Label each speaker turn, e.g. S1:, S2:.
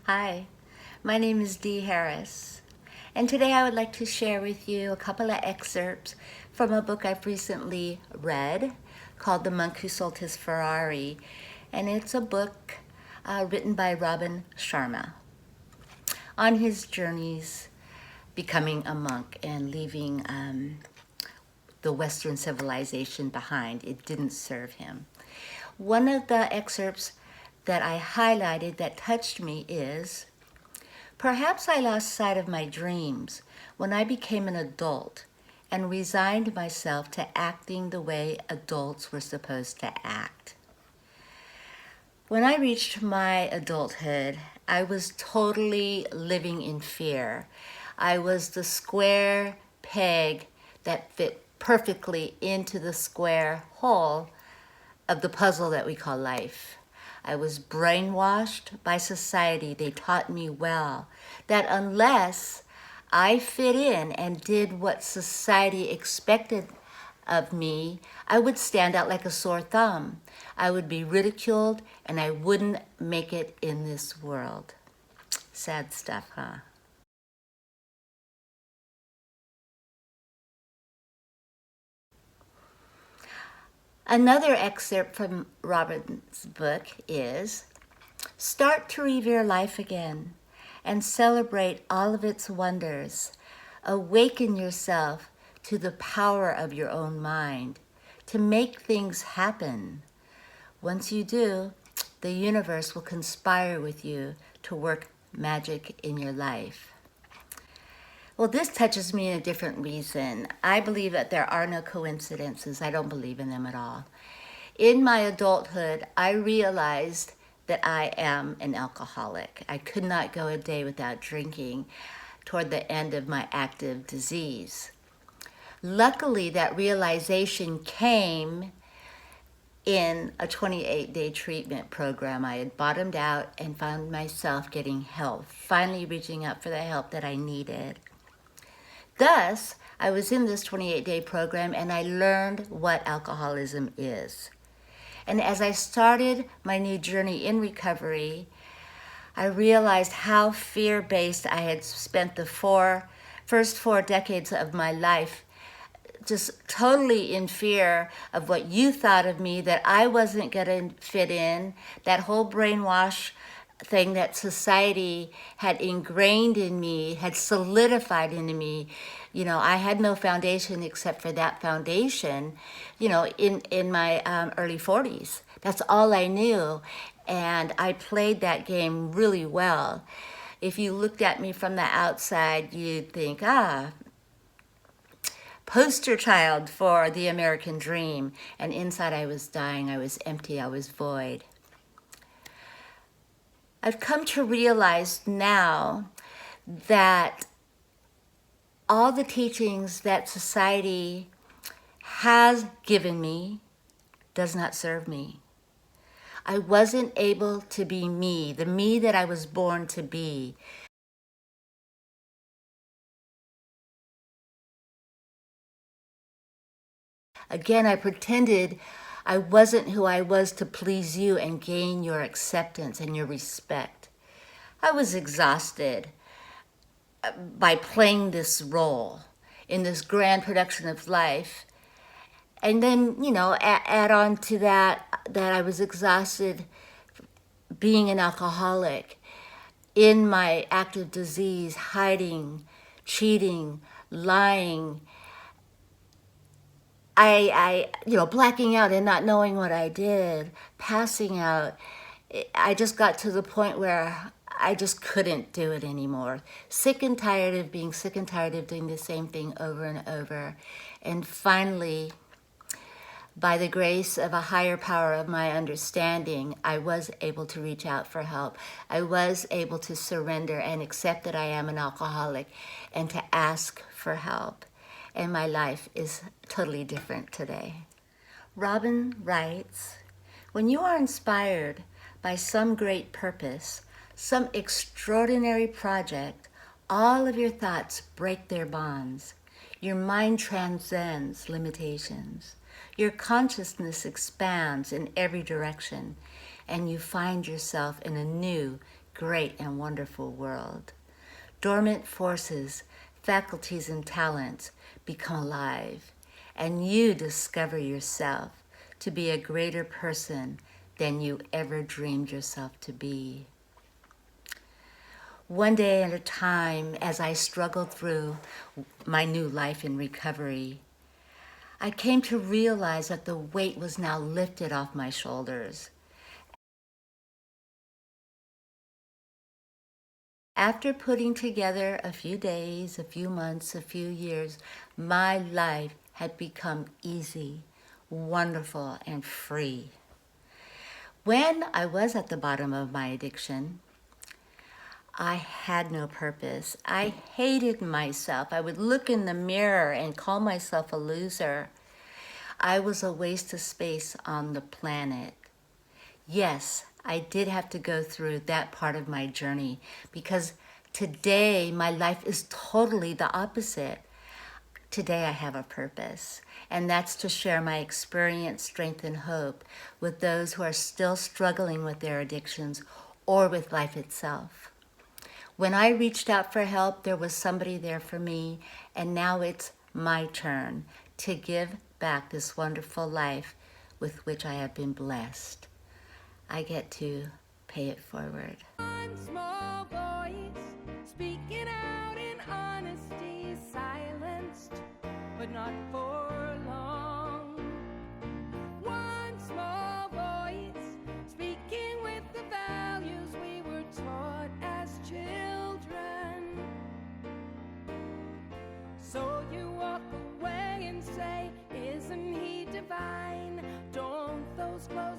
S1: Hi, my name is Dee Harris, and today I would like to share with you a couple of excerpts from a book I've recently read called The Monk Who Sold His Ferrari, and it's a book written by Robin Sharma on his journeys becoming a monk and leaving the Western civilization behind. It didn't serve him. One of the excerpts that I highlighted that touched me is, "Perhaps I lost sight of my dreams when I became an adult and resigned myself to acting the way adults were supposed to act. When I reached my adulthood, I was totally living in fear. I was the square peg that fit perfectly into the square hole of the puzzle that we call life. I was brainwashed by society. They taught me well that unless I fit in and did what society expected of me, I would stand out like a sore thumb. I would be ridiculed and I wouldn't make it in this world." Sad stuff, huh? Another excerpt from Robin's book is, "Start to revere life again and celebrate all of its wonders. Awaken yourself to the power of your own mind to make things happen. Once you do, the universe will conspire with you to work magic in your life." Well, this touches me in a different reason. I believe that there are no coincidences. I don't believe in them at all. In my adulthood, I realized that I am an alcoholic. I could not go a day without drinking toward the end of my active disease. Luckily, that realization came in a 28-day treatment program. I had bottomed out and found myself getting help, finally reaching out for the help that I needed. Thus, I was in this 28-day program and I learned what alcoholism is. And as I started my new journey in recovery, I realized how fear-based I had spent the first 4 decades of my life, just totally in fear of what you thought of me, that I wasn't going to fit in, that whole brainwash thing that society had ingrained in me, had solidified into me. I had no foundation except for that foundation, in my early 40s. That's all I knew. And I played that game really well. If you looked at me from the outside, you'd think, poster child for the American dream. And inside I was dying, I was empty, I was void. I've come to realize now that all the teachings that society has given me does not serve me. I wasn't able to be me, the me that I was born to be. Again, I pretended I wasn't who I was to please you and gain your acceptance and your respect. I was exhausted by playing this role in this grand production of life. And then, add on to that I was exhausted being an alcoholic in my active disease, hiding, cheating, lying. Blacking out and not knowing what I did, passing out. I just got to the point where I just couldn't do it anymore. Sick and tired of being sick and tired of doing the same thing over and over. And finally, by the grace of a higher power of my understanding, I was able to reach out for help. I was able to surrender and accept that I am an alcoholic and to ask for help. And my life is totally different today. Robin writes, "When you are inspired by some great purpose, some extraordinary project, all of your thoughts break their bonds. Your mind transcends limitations. Your consciousness expands in every direction, and you find yourself in a new, great and wonderful world. Dormant forces, faculties, and talents become alive, and you discover yourself to be a greater person than you ever dreamed yourself to be. One day at a time, as I struggled through my new life in recovery, I came to realize that the weight was now lifted off my shoulders. After putting together a few days, a few months, a few years, my life had become easy, wonderful, and free. When I was at the bottom of my addiction, I had no purpose. I hated myself. I would look in the mirror and call myself a loser. I was a waste of space on the planet. Yes, I did have to go through that part of my journey because today my life is totally the opposite. Today I have a purpose, and that's to share my experience, strength, and hope with those who are still struggling with their addictions or with life itself. When I reached out for help, there was somebody there for me, and now it's my turn to give back this wonderful life with which I have been blessed. I get to pay it forward.
S2: One small voice speaking out in honesty, silenced, but not for long. One small voice speaking with the values we were taught as children. So you walk away and say, isn't he divine? Don't those close